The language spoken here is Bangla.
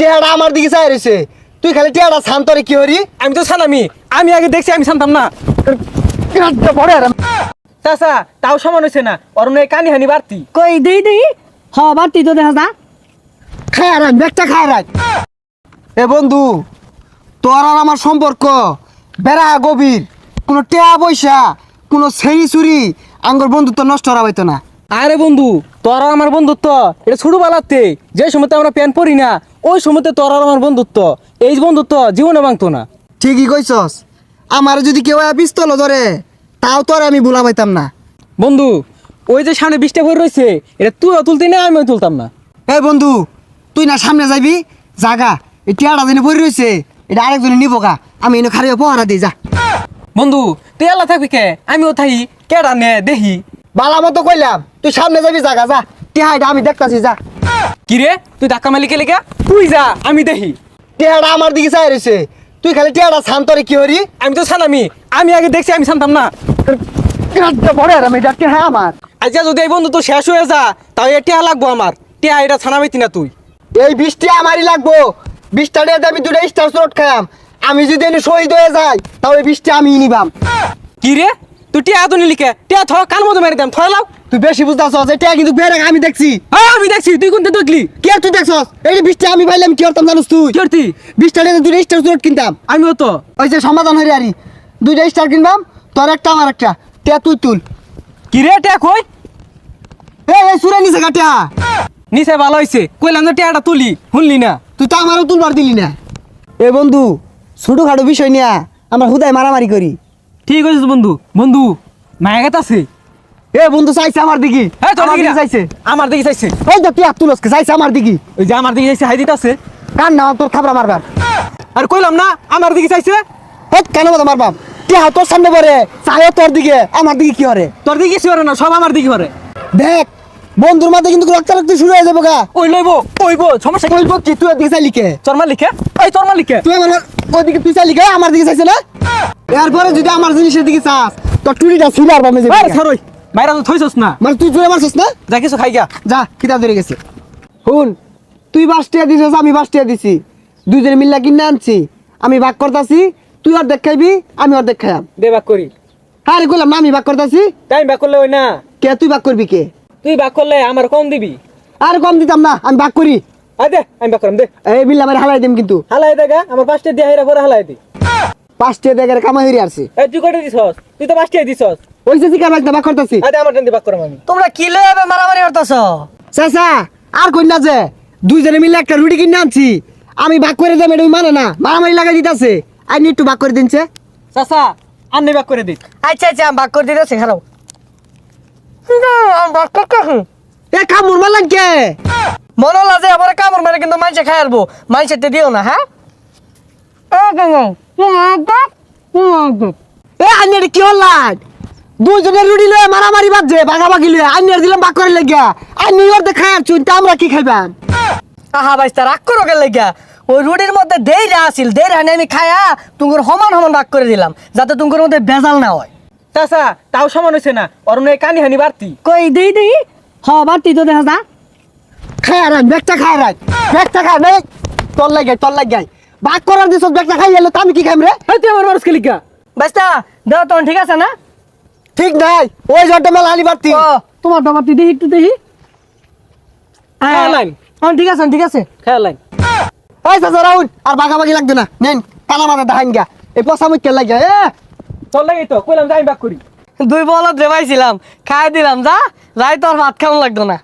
টেহাটা আমার দিকে চাই রয়েছে, তুই খালি টেহাটা শান্তরে কি হরি? আমি তো ছানামি, আমি আগে দেখছি, আমি ছানতাম না। চাচা তাও সমান হয়েছে না, অরুণ কানি হানি বাড়তি। কই দেই হ বাড়তি তো দেখা যা। খায় রাখ, ব্যাগটা খায় রাখ। এ বন্ধু, তোর আর আমার সম্পর্ক বেড়া গভীর, কোনো টেহা পয়সা, কোনো ছেড়ি চুরি আঙ্গর বন্ধুত্ব নষ্ট করা হইতো না। আরে বন্ধু, তোর আর আমার বন্ধুত্ব এটা ছোটবেলাতে যে সময়তে আমরা প্যান্ট পরি না, ওই সময়তে তোর আর আমার বন্ধুত্ব, এই বন্ধুত্ব জীবনে ভাঙতো না। ঠিকই কইছস, আমার যদি কেউ পিস্তল ধরে তাও তোর আমি ভুলা পাইতাম না। বন্ধু, ওই যে সামনে 20টা ভরে রয়েছে, এটা তুইও তুলতি না, আমিও তুলতাম না। এই বন্ধু, তুই না সামনে যাবি, জাগা এই টিয়াটা দিনে পড়ে রয়েছে, এটা আরেকজনে নিব গা, আমি এনে খারিয়ে পহারা দিই যা। বন্ধু তুই আল্লাহ থাকবি কে, আমিও থাকি, কেডা নে দেখি। বালা মতো কইলাম, তুই সামনে যাবি, জাগা যা, টিহাটা আমি দেখতাছি যা। কি রে, তুই ধাক্কা মালিকে লেগে তুই যা, আমি দেখি। টিহাটা আমার দিকে চাই রয়েছে, তুই খালি টিহাটা শান্তরে কি হরি? আমি তো ছানামি, আমি আগে দেখছি, আমি ছানতাম না। বড় আর আমি ডাক্তার, হ্যাঁ আমার আজকে যদি এই বন্ধু তো শেষ হয়ে যা, তাও এ টিয়া লাগবো আমার, টিয়া এটা ছানাবাইতি না তুই। এই 20টা আমারই লাগবো, 20টা দিয়ে আমি 2টা স্টার শট খাইলাম, আমি যদি এনে শহীদ হয়ে যাই তাহলে 20টা আমি নিবাম। কি রে, তুই টিয়া তো নিলিকে, টিয়া থ কান মতো মেরে দাম, থলাও। তুই বেশি বুঝতেছ, এটা কিন্তু বেড়ে আমি দেখছি। হ্যাঁ আমি দেখছি, তুই কোনটা দেখলি? কি আর তুই দেখছস? এই 20টা আমি পাইলাম, কি করতাম জানোস তুই? কি করতি? 20টা দিয়ে 2টা স্টার শট কিনতাম। আমিও তো। ওই যে সমাধান হয়ে আরি 2টা স্টার কিনবাম, তোর একটা আমার একটা, টিয়া তুই তুল। কি রে, টিয়া কই? এই সুরে নিছে কাটিয়া, নিচে ভালো হয়েছে, কইলাম যে টিয়াটা তুলি, শুনলি না। তুই তো আমারও তুলবার দিলি না। এ বন্ধু, ছোটখাটো বিষয় নিয়ে আমরা হুদায় মারামারি করি। ঠিক আছে বন্ধু, বন্ধু মায়া গেত আছে। এ বন্ধু চাইছে আমার দিকে, হ্যাঁ তোর আমার দিকে দিকে চাইছে। আমার দিকে চাইছে। ওই তো টিয়া তুলসকে চাইছে আমার দিকে, ওই যে আমার দিকে চাইছে, হাই দিতে আছে। কার না তোর খাবরা মারবার। আর কইলাম না আমার দিকে চাইছে। হেট কেন মতো মারবাম, টিয়া তোর সামনে পড়ে চাই তোর দিকে, আমার দিকে কি হরে? তোর দিকে কিছু করে না, সব আমার দিকে করে। দেখ বন্ধুর মাঝে কিন্তু রক্তারক্তি শুরু হয়ে যাবো গা। ওই লইবো ওইবো, সমস্যা কি? বলবো কি তুই ওদিকে চাইলি কে? তোর মালিকে, ওই তোর মালিকে। তুই আমার ওদিকে তুই চাইলি কে? আমার দিকে চাইছে না? এরপরে যদি আমার জিনিসের দিকে চাস তোর টুরিটা ছিল আর বামে যাবে। আরে সরই, মাইরা তো থইছস না। মানে তুই জোরে মারছস না? যা কিছু খাই গা। যা কিতাব ধরে গেছে। শুন, তুই 5 টাকা দিছিস, আমি 5 টাকা দিছি, দুইজনে মিল্লা কিনে আনছি, আমি ভাগ করতাছি, তুই অর্ধেক খাইবি, আমি অর্ধেক খাইয়াম। দে বাক করি। হ্যাঁ রে কইলাম না, আমি ভাগ করতাছি। তাই বাক করলে ওই না, কে তুই ভাগ করবি কে? তুই বাক করলে আমার কম দিবি। আর কম দিতাম না, আমি ভাগ করি। আই দে, আমি বাক করাম দে। এই মিল্লা মারে হালাই দিম কিন্তু। হালাই দে গা, আমার 5টা দিয়া হেরা করে হালাই দি। 5 টাকা দেখে কামাই হইরে আসছে। এই তুই কয়টা দিছস? তুই তো 5টাই দিছস। ওই যে জিকা ভাগ না, ভাগ করতাছি। আই দে, আমার টেন দি বাক করাম আমি। তোমরা কি লইবে মারামারি করতেছ? চাচা আর কই না যে দুইজনে মিলে একটা রুটি কিনে আনছি, আমি ভাগ করে দেব, এটা মানে না, মারামারি লাগাই দিতাছে। আই নি একটু ভাগ করে দিনছে। চাচা আন্নি বাক করে দি। আচ্ছা আচ্ছা আমি ভাগ করে দিতেছি, খারাপ এ কামড় মারলাম কে? মনে লাগে আমার কামড় মেরে কিন্তু মাইসে খাই আলবো, মাইসে দিও না। হ্যাঁ এ আইনের কি হল্লাট? দুইজনের রুটি লয়ে মারামারি বাজছে, ভাগাভাগি লয়ে আইনের দিলাম ভাগ করে লাগিয়া, আইনি ওর দেখায় আর চুন, তা আমরা কি খাইবাম? আহা বাইস্তা রাগ করো কে লাগিয়া? ওই রুটির মধ্যে দেইরা আসিল, দেইরা আমি খায়া তুঙ্গুর সমান সমান ভাগ করে দিলাম, যাতে তুঙ্গুর মধ্যে ভেজাল না হয়। চাচা তাও সমান হইছে না, অরুণ কানি হানি বাড়তি। কই দেই হ বাড়তি তো দেখা যা। খায় আর ব্যাগটা খায় রাখ, ব্যাগটা খায় নে, তোর লাগে ভাগ করার দিছ, ব্যাগটা খাই এলো, তা আমি কি খাইম রে? এই তুই আমার মানুষ লিখা। বাইস্তা দেও তখন ঠিক আছে না? ঠিক নাই, ওই জটটা মেলা আনি বাড়তি। ও তোমার বাড়তি দেখি একটু দেখি। খেয়ালাইন, হ্যাঁ ঠিক আছে ঠিক আছে। খেয়ালাইন। এই চাচা রাউন, আর ভাগাভাগি লাগবে না, নেন কানা মাথা দেখাইন গা, এই পচা মুখকে লাগে। তোর লাগেই তো কইলাম যে আমি বাক করি। 2 বলদ রেবাইছিলাম, খাই দিলাম, যা যাই তোর ভাত খাওয়া লাগতো না।